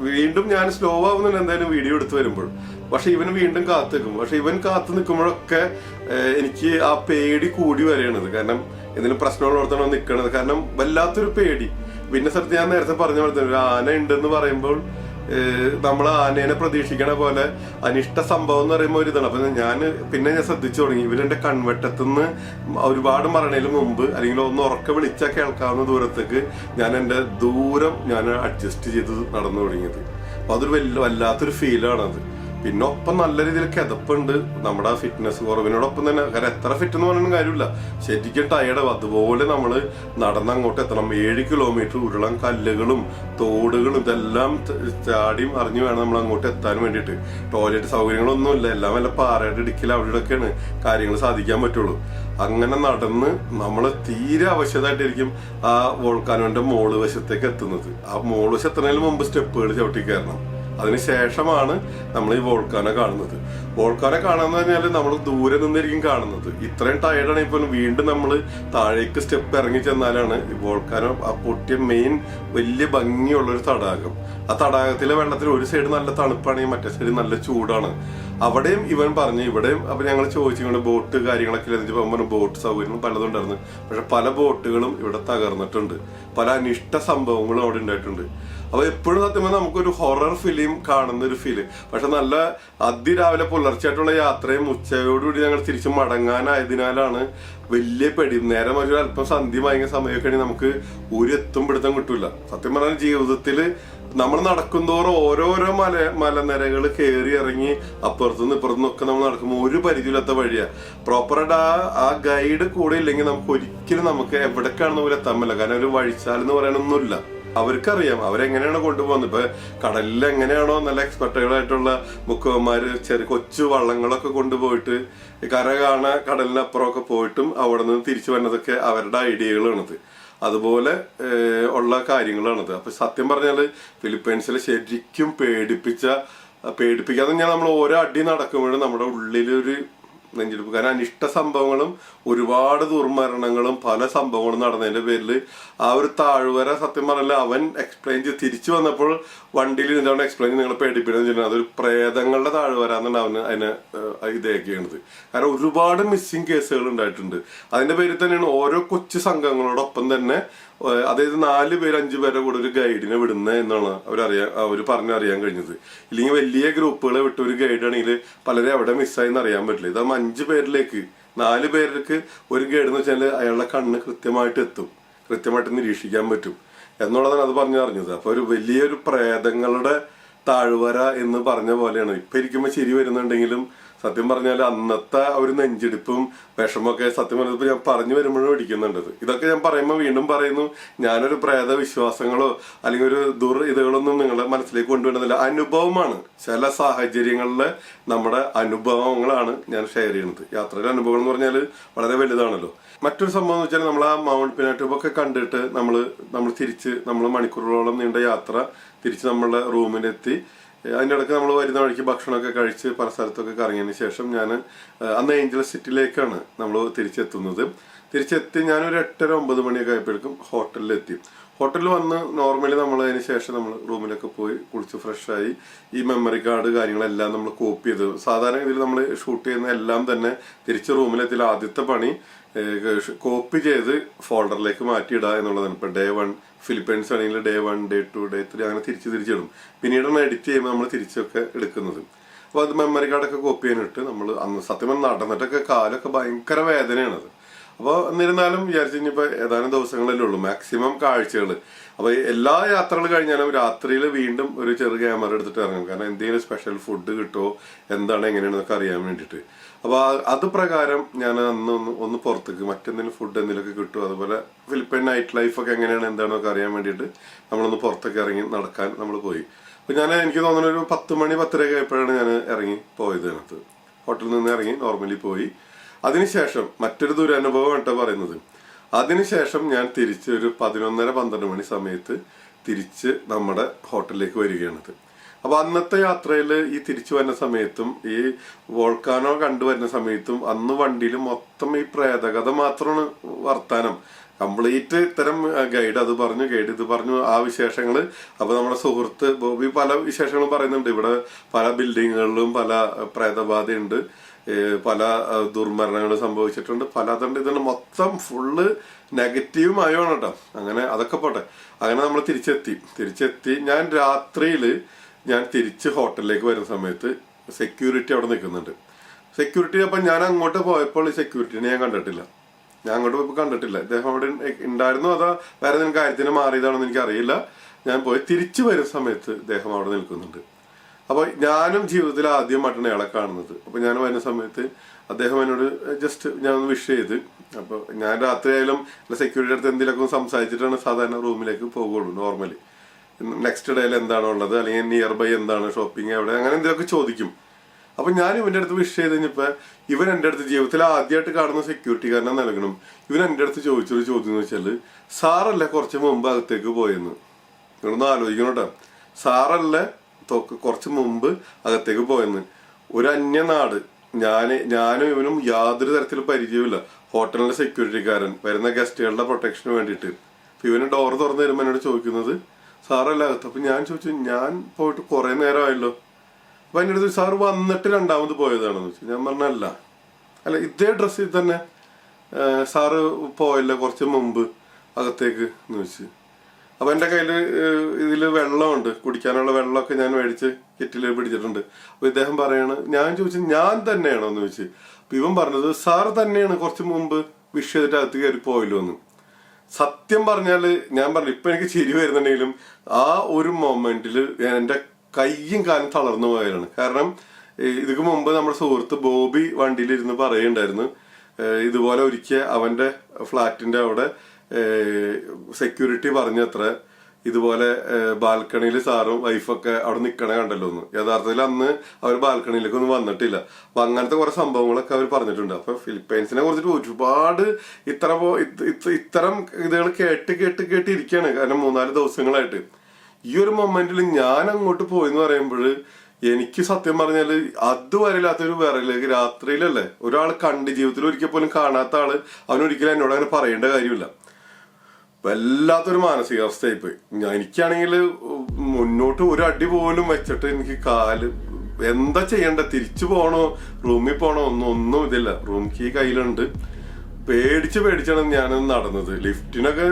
വീണ്ടും ഞാൻ സ്ലോ ആവുന്നുണ്ട് എന്തായാലും വീഡിയോ എടുത്ത് വരുമ്പോൾ. പക്ഷെ ഇവന് വീണ്ടും കാത്തു നിൽക്കും. പക്ഷെ ഇവൻ കാത്തു നിൽക്കുമ്പോഴൊക്കെ എനിക്ക് ആ പേടി കൂടി വരെയാണത്. കാരണം എന്തെങ്കിലും പ്രശ്നമുള്ളടത്താണ് നിൽക്കണത്. കാരണം വല്ലാത്തൊരു പേടി. പിന്നെ സ്ഥലത്ത് ഞാൻ നേരത്തെ പറഞ്ഞ പോലെ തന്നെ ഒരു ആന ഉണ്ടെന്ന് പറയുമ്പോൾ നമ്മൾ ആനേനെ പ്രതീക്ഷിക്കണ പോലെ അനിഷ്ട സംഭവം എന്ന് പറയുമ്പോൾ ഒരു ഇതാണ്. അപ്പൊ ഞാൻ ശ്രദ്ധിച്ചു തുടങ്ങി. ഇവരെന്റെ കൺവെട്ടത്തുനിന്ന് ഒരുപാട് മരണയിലും മുമ്പ് അല്ലെങ്കിൽ ഒന്ന് ഉറക്കെ വിളിച്ചാൽ കേൾക്കാവുന്ന ദൂരത്തേക്ക് ഞാൻ എന്റെ ദൂരം അഡ്ജസ്റ്റ് ചെയ്ത് നടന്നു തുടങ്ങിയത്. അപ്പൊ അതൊരു വല്ലാത്തൊരു ഫീലാണത്. പിന്നെ ഒപ്പം നല്ല രീതിയിൽ കിതപ്പുണ്ട്. നമ്മുടെ ഫിറ്റ്നസ് കുറവിനോടൊപ്പം തന്നെ, കാരണം എത്ര ഫിറ്റ് എന്ന് പറഞ്ഞൊന്നും കാര്യമില്ല, ശരിക്കും ടയർഡാവും. അതുപോലെ നമ്മൾ നടന്ന് അങ്ങോട്ട് എത്തണം. 7 കിലോമീറ്റർ ഉരുളം കല്ലുകളും തോടുകളും ഇതെല്ലാം ചാടിയും അറിഞ്ഞു വേണം നമ്മൾ അങ്ങോട്ട് എത്താൻ വേണ്ടിയിട്ട്. ടോയ്ലറ്റ് സൗകര്യങ്ങളൊന്നുമില്ല, എല്ലാം വല്ല പാറയുടെ ഇടുക്കിൽ അവിടെയൊക്കെയാണ് കാര്യങ്ങൾ സാധിക്കാൻ പറ്റുള്ളൂ. അങ്ങനെ നടന്ന് നമ്മൾ തീരെ ആവശ്യമായിട്ടായിരിക്കും ആ വോൾക്കാനോന്റെ മോള് വശത്തേക്ക് എത്തുന്നത്. ആ മോള് വശം എത്തുന്നതിന് മുമ്പ് സ്റ്റെപ്പുകൾ ചവിട്ടി കയറണം. അതിനുശേഷമാണ് നമ്മൾ ഈ വോൾക്കാനോ കാണുന്നത്. വോൾക്കാനോ കാണാന്ന് പറഞ്ഞാൽ നമ്മൾ ദൂരെ നിന്നായിരിക്കും കാണുന്നത്. ഇത്രയും ടയർഡാണ്. ഇപ്പോൾ വീണ്ടും നമ്മൾ താഴേക്ക് സ്റ്റെപ്പ് ഇറങ്ങി ചെന്നാലാണ് ഈ വോൾക്കാനോ ആ പൊട്ടിയ മെയിൻ വലിയ ഭംഗിയുള്ളൊരു തടാകം. ആ തടാകത്തിലെ വെള്ളത്തിൽ ഒരു സൈഡ് നല്ല തണുപ്പാണെങ്കിൽ മറ്റേ സൈഡ് നല്ല ചൂടാണ്. അവിടെയും ഇവൻ പറഞ്ഞു, ഇവിടെയും അപ്പൊ ഞങ്ങൾ ചോദിച്ചുകൊണ്ട് ബോട്ട് കാര്യങ്ങളൊക്കെ പോകുമ്പോൾ ബോട്ട് സൗകര്യങ്ങളും പലതും ഉണ്ടായിരുന്നു. പക്ഷെ പല ബോട്ടുകളും ഇവിടെ തകർന്നിട്ടുണ്ട്, പല അനിഷ്ട സംഭവങ്ങളും അവിടെ ഉണ്ടായിട്ടുണ്ട്. അപ്പൊ എപ്പോഴും സത്യം പറഞ്ഞാൽ നമുക്കൊരു ഹൊറർ ഫിലിം കാണുന്ന ഒരു ഫീല്. പക്ഷെ നല്ല അതിരാവിലെ പുലർച്ചയായിട്ടുള്ള യാത്രയും ഉച്ചയോടുകൂടി ഞങ്ങൾ തിരിച്ചു മടങ്ങാനായതിനാലാണ് വലിയ പേടി. നേരെ ഒരു അല്പം സന്ധ്യ ഭയങ്കര സമയമൊക്കെ നമുക്ക് ഒരു എത്തും പിടുത്തം കിട്ടൂല. സത്യം പറഞ്ഞാൽ ജീവിതത്തിൽ നമ്മൾ നടക്കുന്തോറും ഓരോരോ മലനിരകൾ കയറി ഇറങ്ങി അപ്പുറത്തുനിന്ന് ഇപ്പുറത്തുനിന്നൊക്കെ നമ്മൾ നടക്കുമ്പോൾ ഒരു പരിധിയില്ലാത്ത വഴിയാ. പ്രോപ്പറായിട്ട് ആ ഗൈഡ് കൂടെ ഇല്ലെങ്കിൽ നമുക്ക് ഒരിക്കലും എവിടേക്കാണെന്ന് പോലും എത്താൻ പറ്റില്ല. കാരണം ഒരു വഴിച്ചാലെന്ന് പറയാനൊന്നുമില്ല. അവർക്കറിയാം അവരെങ്ങനെയാണ് കൊണ്ടുപോകുന്നത്. ഇപ്പൊ കടലിൽ എങ്ങനെയാണോ നല്ല എക്സ്പെർട്ടുകളായിട്ടുള്ള മുക്കുവന്മാര് കൊച്ചു വള്ളങ്ങളൊക്കെ കൊണ്ടുപോയിട്ട് കര കാണ കടലിനപ്പുറമൊക്കെ പോയിട്ടും അവിടെ നിന്ന് തിരിച്ചു വരുന്നതൊക്കെ അവരുടെ ഐഡിയകളാണത്. അതുപോലെ ഉള്ള കാര്യങ്ങളാണത്. അപ്പൊ സത്യം പറഞ്ഞാല് ഫിലിപ്പൈൻസിൽ ശരിക്കും പേടിപ്പിക്കാതെ നമ്മൾ ഓരോ അടി നടക്കുമ്പോഴും നമ്മുടെ ഉള്ളിലൊരു നെഞ്ചെടുപ്പ്. കാരണം അനിഷ്ട സംഭവങ്ങളും ഒരുപാട് ദുർമരണങ്ങളും പല സംഭവങ്ങളും നടന്നതിന്റെ പേരിൽ ആ ഒരു താഴ്വര സത്യം പറഞ്ഞാൽ അവൻ എക്സ്പ്ലെയിൻ ചെയ്ത് തിരിച്ചു വന്നപ്പോൾ വണ്ടിയിൽ എന്താണ് എക്സ്പ്ലെയിൻ ചെയ്ത് നിങ്ങളെ പേടിപ്പിക്കുന്നത് ചെയ്യുന്നത്. അതൊരു പ്രേതങ്ങളുടെ താഴ്വര എന്നാണ് അവന് അതിനെ ഇതേക്കുന്നത്. കാരണം ഒരുപാട് മിസ്സിങ് കേസുകൾ ഉണ്ടായിട്ടുണ്ട്. അതിന്റെ പേരിൽ തന്നെയാണ് ഓരോ കൊച്ചു സംഘങ്ങളോടൊപ്പം തന്നെ അതായത് 4 പേര് 5 പേരെ കൂടെ ഒരു ഗൈഡിനെ വിടുന്നത് എന്നാണ് അവർ പറഞ്ഞറിയാൻ കഴിഞ്ഞത്. ഇല്ലെങ്കിൽ വലിയ ഗ്രൂപ്പുകളെ വിട്ട് ഒരു ഗൈഡ് ആണെങ്കിൽ പലരെ എവിടെ മിസ്സായിന്ന് അറിയാൻ പറ്റില്ല. ഇതാകുമ്പോൾ 5 പേരിലേക്ക് 4 പേർക്ക് ഒരു ഗൈഡ് എന്ന് വെച്ചാൽ അയാളുടെ കണ്ണ് കൃത്യമായിട്ട് എത്തും, കൃത്യമായിട്ട് നിരീക്ഷിക്കാൻ പറ്റും എന്നുള്ളതാണ് അത് പറഞ്ഞറിഞ്ഞത്. അപ്പൊ ഒരു വലിയൊരു പ്രേതങ്ങളുടെ താഴ്വര എന്ന് പറഞ്ഞ പോലെയാണ്. ഇപ്പൊ ഇരിക്കുമ്പോൾ ചിരി വരുന്നുണ്ടെങ്കിലും സത്യം പറഞ്ഞാൽ അന്നത്തെ ഒരു നെഞ്ചിടിപ്പും വിഷമൊക്കെ സത്യം പറഞ്ഞപ്പോൾ ഞാൻ പറഞ്ഞു വരുമ്പോഴും ഇടിക്കുന്നുണ്ടത്. ഇതൊക്കെ ഞാൻ പറയുമ്പോൾ വീണ്ടും പറയുന്നു, ഞാനൊരു പ്രേത വിശ്വാസങ്ങളോ അല്ലെങ്കിൽ ഒരു ഇതുകളൊന്നും നിങ്ങളെ മനസ്സിലേക്ക് കൊണ്ടുവരുന്നില്ല. അനുഭവമാണ്. ചില സാഹചര്യങ്ങളിലെ നമ്മുടെ അനുഭവങ്ങളാണ് ഞാൻ ഷെയർ ചെയ്യുന്നത്. യാത്രയിലെ അനുഭവങ്ങൾ എന്ന് പറഞ്ഞാൽ വളരെ വലുതാണല്ലോ. മറ്റൊരു സംഭവം എന്ന് വെച്ചാൽ നമ്മൾ ആ മൗണ്ട് പിനാറ്റൂബൊക്കെ കണ്ടിട്ട് നമ്മൾ തിരിച്ച് മണിക്കൂറുകളോളം നീണ്ട യാത്ര തിരിച്ച് നമ്മളുടെ റൂമിലെത്തി. അതിൻ്റെ ഇടയ്ക്ക് നമ്മൾ വരുന്ന വഴിക്ക് ഭക്ഷണമൊക്കെ കഴിച്ച് പല സ്ഥലത്തൊക്കെ കറങ്ങിയതിന് ശേഷം ഞാൻ അന്ന് ഏഞ്ചൽ സിറ്റിയിലേക്കാണ് നമ്മൾ തിരിച്ചെത്തി ഞാനൊരു 8:30-9 മണിയൊക്കെ ആയപ്പോഴേക്കും ഹോട്ടലിലെത്തി. ഹോട്ടലിൽ വന്ന് നോർമലി നമ്മൾ അതിന് ശേഷം നമ്മൾ റൂമിലൊക്കെ പോയി കുളിച്ച് ഫ്രഷായി ഈ മെമ്മറി കാർഡ് കാര്യങ്ങളെല്ലാം നമ്മൾ കോപ്പി ചെയ്ത് സാധാരണ ഇതിൽ നമ്മൾ ഷൂട്ട് ചെയ്യുന്ന എല്ലാം തന്നെ തിരിച്ച് റൂമിലെത്തിയ ആദ്യത്തെ പണി കോപ്പി ചെയ്ത് ഫോൾഡറിലേക്ക് മാറ്റിയിടുക എന്നുള്ളതാണ്. ഇപ്പം Day 1 ഫിലിപ്പൈൻസ് ആണെങ്കിൽ Day 1 Day 2 Day 3 അങ്ങനെ തിരിച്ചിടും. പിന്നീടാണ് എഡിറ്റ് ചെയ്യുമ്പോൾ നമ്മൾ തിരിച്ചൊക്കെ എടുക്കുന്നത്. അപ്പോൾ അത് മെമ്മറി കാർഡൊക്കെ കോപ്പി ചെയ്യാനിട്ട് നമ്മൾ അന്ന് സത്യം പറഞ്ഞാൽ നടന്നിട്ടൊക്കെ കാലൊക്കെ ഭയങ്കര വേദനയാണത്. അപ്പോൾ എന്നിരുന്നാലും വിചാരിച്ചു ഇനിയിപ്പോൾ ഏതാനും ദിവസങ്ങളല്ലേ ഉള്ളൂ, മാക്സിമം കാഴ്ചകൾ. അപ്പോൾ എല്ലാ യാത്രകൾ കഴിഞ്ഞാലും രാത്രിയിൽ വീണ്ടും ഒരു ചെറു ക്യാമറ എടുത്തിട്ട് ഇറങ്ങും. കാരണം എന്തെങ്കിലും സ്പെഷ്യൽ ഫുഡ് കിട്ടുമോ എന്താണ് എങ്ങനെയാണെന്നൊക്കെ അറിയാൻ വേണ്ടിയിട്ട്. അപ്പോൾ അത് പ്രകാരം ഞാൻ ഒന്ന് പുറത്തേക്ക് മറ്റെന്തെങ്കിലും ഫുഡ് എന്തെങ്കിലുമൊക്കെ കിട്ടുമോ, അതുപോലെ ഫിലിപ്പൈൻ നൈറ്റ് ലൈഫൊക്കെ എങ്ങനെയാണ് എന്താണെന്നൊക്കെ അറിയാൻ വേണ്ടിയിട്ട് നമ്മളൊന്ന് പുറത്തേക്ക് ഇറങ്ങി നടക്കാൻ നമ്മൾ പോയി. അപ്പോൾ എനിക്ക് തോന്നുന്നു ഒരു 10 മണി 10:30 ആയപ്പോഴാണ് ഞാൻ ഇറങ്ങി പോയത്. അതിനകത്ത് ഹോട്ടലിൽ നിന്ന് ഇറങ്ങി നോർമലി പോയി. അതിനുശേഷം മറ്റൊരു ദുരനുഭവം കേട്ടോ പറയുന്നത്. അതിനുശേഷം ഞാൻ തിരിച്ച് ഒരു 11:30-12 മണി സമയത്ത് തിരിച്ച് നമ്മുടെ ഹോട്ടലിലേക്ക് വരികയാണത്. അപ്പൊ അന്നത്തെ യാത്രയിൽ ഈ തിരിച്ചു വരുന്ന സമയത്തും ഈ വോൾക്കാനോ കണ്ടുവരുന്ന സമയത്തും അന്ന് വണ്ടിയിൽ മൊത്തം ഈ പ്രേതകഥ മാത്രമാണ് വർത്താനം. കംപ്ലീറ്റ് ഇത്തരം ഗൈഡ് അത് പറഞ്ഞു, ഗൈഡ് ഇത് പറഞ്ഞു, ആ വിശേഷങ്ങള്. അപ്പൊ നമ്മുടെ സുഹൃത്ത് ബോബി പല വിശേഷങ്ങളും പറയുന്നുണ്ട്. ഇവിടെ പല ബിൽഡിങ്ങുകളിലും പല പ്രേതബാധയുണ്ട്, പല ദുർമരണങ്ങൾ സംഭവിച്ചിട്ടുണ്ട്, അതുകൊണ്ട് ഇതിന് മൊത്തം ഫുള്ള് നെഗറ്റീവുമായാണ് കേട്ടോ. അങ്ങനെ അതൊക്കെ പോട്ടെ. അങ്ങനെ നമ്മൾ തിരിച്ചെത്തി ഞാൻ രാത്രിയില് തിരിച്ച് ഹോട്ടലിലേക്ക് വരുന്ന സമയത്ത് സെക്യൂരിറ്റി അവിടെ നിൽക്കുന്നുണ്ട്. സെക്യൂരിറ്റി അപ്പം ഞാൻ അങ്ങോട്ട് പോയപ്പോൾ ഈ സെക്യൂരിറ്റിനെ ഞാൻ കണ്ടിട്ടില്ല. ഇദ്ദേഹം അവിടെ ഉണ്ടായിരുന്നു, അതോ വേറെ എന്തെങ്കിലും കാര്യത്തിന് മാറിയതാണെന്ന് എനിക്ക് അറിയില്ല. ഞാൻ പോയി തിരിച്ചു വരുന്ന സമയത്ത് ഇദ്ദേഹം അവിടെ നിൽക്കുന്നുണ്ട്. അപ്പോൾ ഞാനും ജീവിതത്തിൽ ആദ്യമായിട്ടാണ് അയാളെ കാണുന്നത്. അപ്പോൾ ഞാൻ വരുന്ന സമയത്ത് അദ്ദേഹം എന്നോട് ജസ്റ്റ് ഞാൻ ഒന്ന് വിഷ് ചെയ്ത്. അപ്പോൾ ഞാൻ രാത്രി ആയാലും സെക്യൂരിറ്റി അടുത്ത് എന്തെങ്കിലുമൊക്കെ സംസാരിച്ചിട്ടാണ് സാധാരണ റൂമിലേക്ക് പോകുള്ളൂ നോർമലി. നെക്സ്റ്റ് ഡേയിൽ എന്താണോ ഉള്ളത്, അല്ലെങ്കിൽ നിയർ ബൈ എന്താണ് ഷോപ്പിംഗ് എവിടെ, അങ്ങനെ എന്തെങ്കിലുമൊക്കെ ചോദിക്കും. അപ്പൊ ഞാൻ ഇവന്റെ അടുത്ത് വിഷ് ചെയ്ത് കഴിഞ്ഞപ്പോ ഇവൻ എൻ്റെ അടുത്ത് ജീവിതത്തിൽ ആദ്യമായിട്ട് കാണുന്ന സെക്യൂരിറ്റിക്കാരനെ നൽകണം. ഇവൻ എൻ്റെ അടുത്ത് ചോദിച്ചൊരു ചോദ്യം എന്ന് വെച്ചാല്, സാറല്ലേ കുറച്ച് മുമ്പ് അകത്തേക്ക് പോയെന്ന്. നിങ്ങളൊന്ന് ആലോചിക്കണം കേട്ടോ. സാറല്ലേ കുറച്ച് മുമ്പ് അകത്തേക്ക് പോയെന്ന്. ഒരു അന്യനാട്, ഞാനും ഇവനും യാതൊരു തരത്തിലും പരിചയമില്ല. ഹോട്ടലിലെ സെക്യൂരിറ്റിക്കാരൻ വരുന്ന ഗസ്റ്റുകളുടെ പ്രൊട്ടക്ഷന് വേണ്ടിയിട്ട്. അപ്പൊ ഇവന് ഡോർ തുറന്നു തരുമ്പോൾ എന്നോട് ചോദിക്കുന്നത് സാറല്ല അകത്ത്. അപ്പൊ ഞാൻ ചോദിച്ചു, ഞാൻ പോയിട്ട് കുറെ നേരമായല്ലോ. അപ്പൊ എൻ്റെ അടുത്ത് സാറ് വന്നിട്ട് രണ്ടാമത് പോയതാണെന്ന് വെച്ചു. ഞാൻ പറഞ്ഞല്ല, ഇതേ ഡ്രസ്സിൽ തന്നെ സാറ് പോയല്ലോ കുറച്ച് മുമ്പ് അകത്തേക്ക് എന്ന് വെച്ച്. അപ്പൊ എൻ്റെ കയ്യിൽ ഇതില് വെള്ളമുണ്ട്, കുടിക്കാനുള്ള വെള്ളമൊക്കെ ഞാൻ മേടിച്ച് കിറ്റില് പിടിച്ചിട്ടുണ്ട്. അപ്പൊ ഇദ്ദേഹം പറയാണ്, ഞാൻ ചോദിച്ചു ഞാൻ തന്നെയാണോ എന്ന് ചോദിച്ചു. അപ്പൊ ഇവൻ പറഞ്ഞത് സാർ തന്നെയാണ് കുറച്ച് മുമ്പ് വിഷ് ചെയ്തിട്ട് അകത്ത് കയറി പോയല്ലോ എന്ന്. സത്യം പറഞ്ഞാല് ഞാൻ പറഞ്ഞു, ഇപ്പൊ എനിക്ക് ചിരി വരുന്നുണ്ടെങ്കിലും ആ ഒരു മൊമെന്റില് എന്റെ കയ്യും കാലും തളർന്നു പോയാലാണ്. കാരണം ഇതിക്ക് മുമ്പ് നമ്മുടെ സുഹൃത്ത് ബോബി വണ്ടിയിലിരുന്ന് പറയുണ്ടായിരുന്നു, ഇതുപോലെ ഒരിക്കൽ അവന്റെ ഫ്ലാറ്റിന്റെ അവിടെ സെക്യൂരിറ്റി പറഞ്ഞത്ര ഇതുപോലെ ബാൽക്കണിയിൽ സാറും വൈഫൊക്കെ അവിടെ നിൽക്കണ കണ്ടല്ലോ എന്ന്. യഥാർത്ഥത്തിൽ അന്ന് അവർ ബാൽക്കണിയിലേക്കൊന്നും വന്നിട്ടില്ല. അപ്പൊ അങ്ങനത്തെ കുറെ സംഭവങ്ങളൊക്കെ അവർ പറഞ്ഞിട്ടുണ്ട്. അപ്പൊ ഫിലിപ്പൈൻസിനെ കുറിച്ചിട്ട് ഒരുപാട് ഇത്തരം ഇതുകൾ കേട്ടിരിക്കുകയാണ്. കാരണം 3-4 ദിവസങ്ങളായിട്ട് ഈ ഒരു മൊമെന്റിൽ ഞാൻ അങ്ങോട്ട് പോയെന്ന് പറയുമ്പോൾ എനിക്ക് സത്യം പറഞ്ഞാല് അതുവരെ ഇല്ലാത്തൊരു വിറയിലേക്ക് രാത്രിയിലല്ലേ ഒരാൾ കണ്ട് ജീവിതത്തിൽ ഒരിക്കൽ പോലും കാണാത്ത ആള് അവനൊരിക്കലും എന്നോട് അങ്ങനെ പറയേണ്ട കാര്യമില്ല. വല്ലാത്തൊരു മാനസികാവസ്ഥയായിപ്പോയി. എനിക്കാണെങ്കിൽ മുന്നോട്ട് ഒരു അടി പോലും വെച്ചിട്ട് എനിക്ക് കാല് എന്താ ചെയ്യണ്ട, തിരിച്ചു പോണോ റൂമിൽ പോണോ ഒന്നും ഇതില്ല. റൂം കീ കയ്യിലുണ്ട്. പേടിച്ചാണ് ഞാൻ നടന്നത്. ലിഫ്റ്റിനൊക്കെ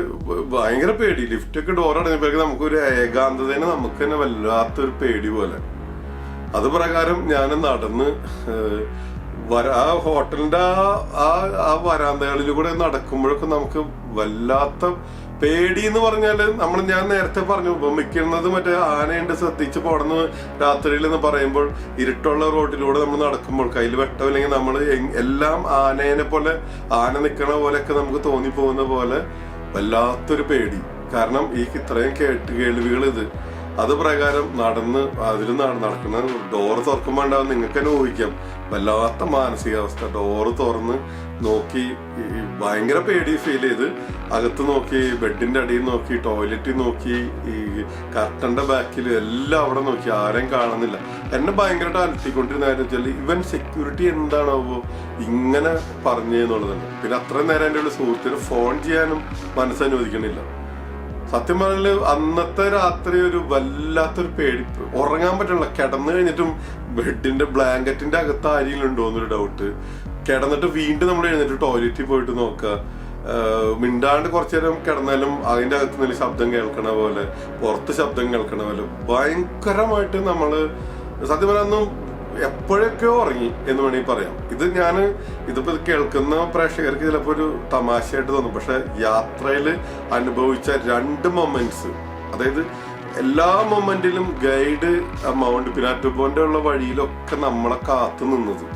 ഭയങ്കര പേടി. ലിഫ്റ്റൊക്കെ ഡോർ അടഞ്ഞപ്പോഴേക്ക് നമുക്കൊരു ഏകാന്തതേനെ നമുക്ക് തന്നെ വല്ലാത്തൊരു പേടി പോലെ. അത് പ്രകാരം ഞാൻ നടന്ന് ആ ഹോട്ടലിന്റെ ആ വരാന്തകളിലൂടെ നടക്കുമ്പോഴൊക്കെ നമുക്ക് വല്ലാത്ത പേടി എന്ന് പറഞ്ഞാല് ഞാൻ നേരത്തെ പറഞ്ഞു മിക്കുന്നത് മറ്റേ ആനയുണ്ട് ശ്രദ്ധിച്ച് പോടുന്ന രാത്രിയിൽ എന്ന് പറയുമ്പോൾ ഇരുട്ടുള്ള റോഡിലൂടെ നമ്മൾ നടക്കുമ്പോൾ കയ്യിൽ വെട്ടമില്ലെങ്കിൽ നമ്മൾ എല്ലാം ആനേനെ പോലെ ആന നിൽക്കണ പോലെയൊക്കെ നമുക്ക് തോന്നിപ്പോകുന്ന പോലെ വല്ലാത്തൊരു പേടി. കാരണം ഈ ഇത്രയും കേൾവികൾ അത് പ്രകാരം അതിൽ നടക്കുന്ന ഡോറ് തുറക്കുമ്പോൾ ഉണ്ടാവും നിങ്ങൾക്ക് തന്നെ ഊഹിക്കാം വല്ലാത്ത മാനസികാവസ്ഥ. ഡോറ് തുറന്ന് നോക്കി ഭയങ്കര പേടി ഫീൽ ചെയ്ത് അകത്ത് നോക്കി, ബെഡിന്റെ അടിയിൽ നോക്കി, ടോയ്ലറ്റിൽ നോക്കി, ഈ കർട്ടന്റെ ബാക്കിൽ എല്ലാം അവിടെ നോക്കി, ആരെയും കാണുന്നില്ല. എന്നെ ഭയങ്കരമായിട്ട് അലട്ടിക്കൊണ്ടിരുന്ന കാര്യം വെച്ചാൽ ഇവൻ സെക്യൂരിറ്റി എന്താണാവോ ഇങ്ങനെ പറഞ്ഞു എന്നുള്ളതുണ്ട്. പിന്നെ അത്രയും നേരം എൻ്റെ ഒരു സുഹൃത്തിന് ഫോൺ ചെയ്യാനും മനസ്സനുവദിക്കണില്ല. സത്യം പറഞ്ഞാല് അന്നത്തെ രാത്രി ഒരു വല്ലാത്തൊരു പേടി. ഉറങ്ങാൻ പറ്റില്ല. കിടന്നു കഴിഞ്ഞിട്ടും ബെഡിന്റെ ബ്ലാങ്കറ്റിന്റെ അകത്ത് ആരെങ്കിലും ഉണ്ടോ എന്നൊരു ഡൗട്ട്. കിടന്നിട്ട് വീണ്ടും നമ്മൾ എഴുന്നേറ്റ് ടോയ്ലറ്റിൽ പോയിട്ട് നോക്കുക. മിണ്ടാണ്ട് കുറച്ചു നേരം കിടന്നാലും അതിന്റെ അകത്ത് നിന്ന് ശബ്ദം കേൾക്കണ പോലെ, പുറത്ത് ശബ്ദം കേൾക്കണ പോലെ ഭയങ്കരമായിട്ട് നമ്മള് സത്യം പറഞ്ഞൊന്നും എപ്പോഴൊക്കെയോ ഉറങ്ങി എന്ന് വേണമെങ്കിൽ പറയാം. ഇതിപ്പോ കേൾക്കുന്ന പ്രേക്ഷകർക്ക് ചിലപ്പോ ഒരു തമാശയായിട്ട് തോന്നും. പക്ഷെ യാത്രയിൽ അനുഭവിച്ച 2 മൊമെന്റ്സ്, അതായത് എല്ലാ മൊമെന്റിലും ഗൈഡ് മൗണ്ട് പിനാറ്റോബോന്റെ ഉള്ള വഴിയിലൊക്കെ നമ്മളെ കാത്തു നിന്നത്.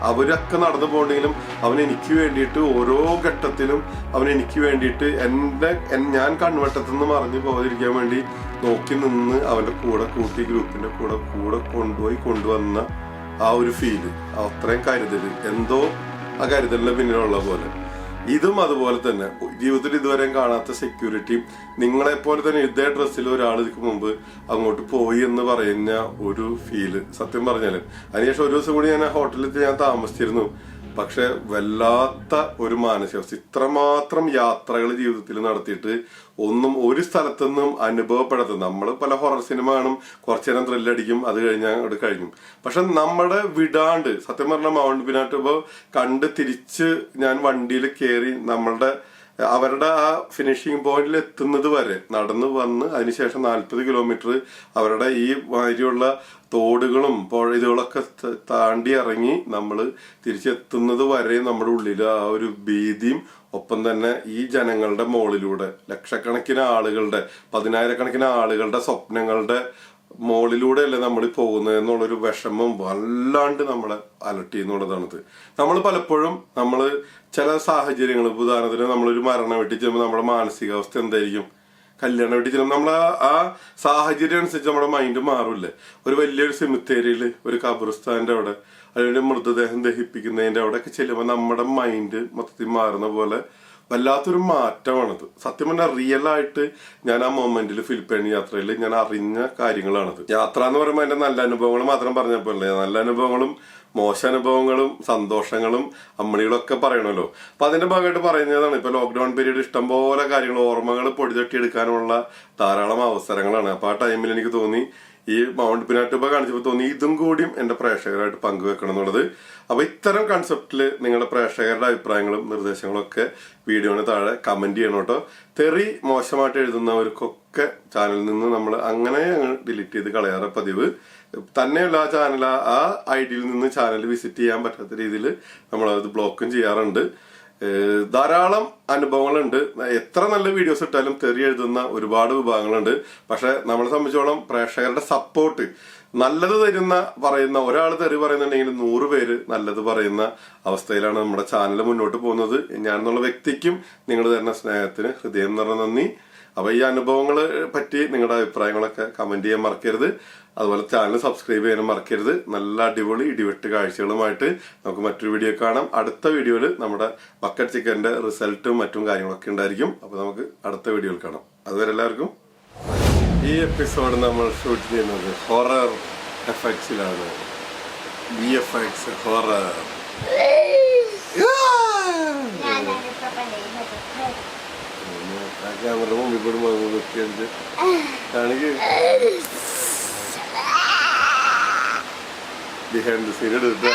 അവരൊക്കെ നടന്നു പോകണമെങ്കിലും അവൻ എനിക്ക് വേണ്ടിയിട്ട് ഓരോ ഘട്ടത്തിലും അവൻ എനിക്ക് വേണ്ടിയിട്ട് ഞാൻ കൺവട്ടത്തുനിന്ന് മറിഞ്ഞു പോകാതിരിക്കാൻ വേണ്ടി നോക്കി നിന്ന് അവന്റെ കൂടെ കൂട്ടി ഗ്രൂപ്പിന്റെ കൂടെ കൊണ്ടുവന്ന ആ ഒരു ഫീല്, അത്രയും കരുതല്, എന്തോ ആ കരുതലിന്റെ പിന്നിലുള്ള പോലെ. ഇതും അതുപോലെ തന്നെ ജീവിതത്തിൽ ഇതുവരെയും കാണാത്ത സെക്യൂരിറ്റിയും നിങ്ങളെ പോലെ തന്നെ ഇതേ ഡ്രസ്സിൽ ഒരാൾ ഇതിക്ക് മുമ്പ് അങ്ങോട്ട് പോയി എന്ന് പറയുന്ന ഒരു ഫീല്. സത്യം പറഞ്ഞാല് അതിനുശേഷം ഒരു ദിവസം കൂടി ഞാൻ ഹോട്ടലിൽ ഞാൻ താമസിച്ചിരുന്നു. പക്ഷെ വല്ലാത്ത ഒരു മാനസികാവസ്ഥ. ഇത്രമാത്രം യാത്രകൾ ജീവിതത്തിൽ നടത്തിയിട്ട് ഒരു സ്ഥലത്തുനിന്നും അനുഭവപ്പെടാത്ത, നമ്മൾ പല ഹൊറർ സിനിമ കാണും, കുറച്ചു നേരം ത്രില്ലടിക്കും, അത് കഴിഞ്ഞു. പക്ഷെ നമ്മുടെ വിടാണ്ട് സത്യം പറഞ്ഞ മൗണ്ട് പിനാറ്റോബോ കണ്ട് തിരിച്ച് ഞാൻ വണ്ടിയിൽ കയറി അവരുടെ ആ ഫിനിഷിംഗ് പോയിന്റിൽ എത്തുന്നത് വരെ നടന്നു വന്ന് അതിനുശേഷം 40 കിലോമീറ്റർ അവരുടെ ഈ മാതിരിയുള്ള തോടുകളും പുഴകളൊക്കെ താണ്ടി ഇറങ്ങി നമ്മൾ തിരിച്ചെത്തുന്നത് വരെ നമ്മുടെ ഉള്ളിൽ ആ ഒരു ഭീതിയും, ഒപ്പം തന്നെ ഈ ജനങ്ങളുടെ മുകളിലൂടെ ലക്ഷക്കണക്കിന് ആളുകളുടെ 10,000-കണക്കിന് ആളുകളുടെ സ്വപ്നങ്ങളുടെ മുകളിലൂടെയല്ലേ നമ്മൾ പോകുന്നത് എന്നുള്ളൊരു വിഷമം വല്ലാണ്ട് നമ്മളെ അലട്ടിയെന്നുള്ളതാണിത്. നമ്മൾ പലപ്പോഴും ചില സാഹചര്യങ്ങൾ, ഉദാഹരണത്തിന് നമ്മളൊരു മരണം വീട്ടിൽ ചെല്ലുമ്പോൾ നമ്മുടെ മാനസികാവസ്ഥ എന്തായിരിക്കും? കല്യാണം വീട്ടിൽ ചെല്ലുമ്പോൾ നമ്മൾ ആ സാഹചര്യം അനുസരിച്ച് നമ്മുടെ മൈൻഡ് മാറില്ലേ. ഒരു വലിയൊരു സെമിത്തേരിയിൽ, ഒരു ഖബർസ്ഥാന്റെ അവിടെ, അതിന്റെ മൃതദേഹം ദഹിപ്പിക്കുന്നതിന്റെ അവിടെയൊക്കെ ചെല്ലുമ്പോൾ നമ്മുടെ മൈൻഡ് മൊത്തത്തിൽ മാറുന്ന പോലെ വല്ലാത്തൊരു മാറ്റമാണത്. സത്യം പറഞ്ഞാൽ റിയൽ ആയിട്ട് ഞാൻ ആ മൊമെന്റിൽ ഫിലിപ്പൈൻ യാത്രയിൽ ഞാൻ അറിഞ്ഞ കാര്യങ്ങളാണത്. യാത്ര എന്ന് പറയുമ്പോൾ അതിന്റെ നല്ല അനുഭവങ്ങൾ മാത്രം പറഞ്ഞപ്പോഴല്ലേ, നല്ല അനുഭവങ്ങളും മോശ അനുഭവങ്ങളും സന്തോഷങ്ങളും അമ്മണികളൊക്കെ പറയണമല്ലോ. അപ്പൊ അതിന്റെ ഭാഗമായിട്ട് പറയുന്നതാണ്. ഇപ്പൊ ലോക്ക്ഡൌൺ പീരീഡ് ഇഷ്ടംപോലെ കാര്യങ്ങൾ, ഓർമ്മകൾ പൊടിതട്ടി എടുക്കാനുള്ള ധാരാളം അവസരങ്ങളാണ്. അപ്പൊ ആ ടൈമിൽ എനിക്ക് തോന്നി ഈ മൗണ്ട് പിനാറ്റോബോ കാണിച്ചപ്പോൾ തോന്നി ഇതും കൂടിയും എന്റെ പ്രേക്ഷകരായിട്ട് പങ്കുവെക്കണം എന്നുള്ളത്. അപ്പൊ ഇത്തരം കൺസെപ്റ്റില് നിങ്ങളുടെ പ്രേക്ഷകരുടെ അഭിപ്രായങ്ങളും നിർദ്ദേശങ്ങളും ഒക്കെ വീഡിയോന് താഴെ കമന്റ് ചെയ്യണം കേട്ടോ. തെറി മോശമായിട്ട് എഴുതുന്നവർക്കൊക്കെ ചാനലിൽ നിന്ന് നമ്മൾ അങ്ങനെ ഡിലീറ്റ് ചെയ്ത് കളയാറ് പതിവ്. തന്നെയല്ല ആ ഐഡിയിൽ നിന്ന് ചാനൽ വിസിറ്റ് ചെയ്യാൻ പറ്റാത്ത രീതിയിൽ നമ്മളത് ബ്ലോക്കും ചെയ്യാറുണ്ട്. ധാരാളം അനുഭവങ്ങളുണ്ട്. എത്ര നല്ല വീഡിയോസ് ഇട്ടാലും തെറി എഴുതുന്ന ഒരുപാട് വിഭാഗങ്ങളുണ്ട്. പക്ഷെ നമ്മളെ സംബന്ധിച്ചോളം പ്രേക്ഷകരുടെ സപ്പോർട്ട്, നല്ലത് പറയുന്ന ഒരാൾ തെറി പറയുന്നുണ്ടെങ്കിൽ 100 പേര് നല്ലത് പറയുന്ന അവസ്ഥയിലാണ് നമ്മുടെ ചാനൽ മുന്നോട്ട് പോകുന്നത്. ഞാൻ എന്നുള്ള വ്യക്തിക്കും നിങ്ങൾ തരുന്ന സ്നേഹത്തിന് ഹൃദയം നിറഞ്ഞ നന്ദി. അപ്പൊ ഈ അനുഭവങ്ങളെ പറ്റി നിങ്ങളുടെ അഭിപ്രായങ്ങളൊക്കെ കമന്റ് ചെയ്യാൻ മറക്കരുത്. അതുപോലെ ചാനൽ സബ്സ്ക്രൈബ് ചെയ്യാനും മറക്കരുത്. നല്ല അടിപൊളി ഇടിവെട്ട് കാഴ്ചകളുമായിട്ട് നമുക്ക് മറ്റൊരു വീഡിയോ കാണാം. അടുത്ത വീഡിയോയിൽ നമ്മുടെ ബക്കറ്റ് ചിക്കന്റെ റിസൾട്ടും മറ്റും കാര്യങ്ങളൊക്കെ ഉണ്ടായിരിക്കും. അപ്പൊ നമുക്ക് അടുത്ത വീഡിയോയിൽ കാണാം. അതുവരെ എല്ലാവർക്കും. ഈ എപ്പിസോഡ് നമ്മൾ ഷൂട്ട് ചെയ്യുന്നത് ഹൊറർ എഫക്ട്സിലാണ്. VFX horror. ക്യാമറ മുമ്പിൽ കൂടെ നോക്കിയത് കാണിക്ക്. ബിഹൈൻഡ് ദ സീൻ എടുത്താ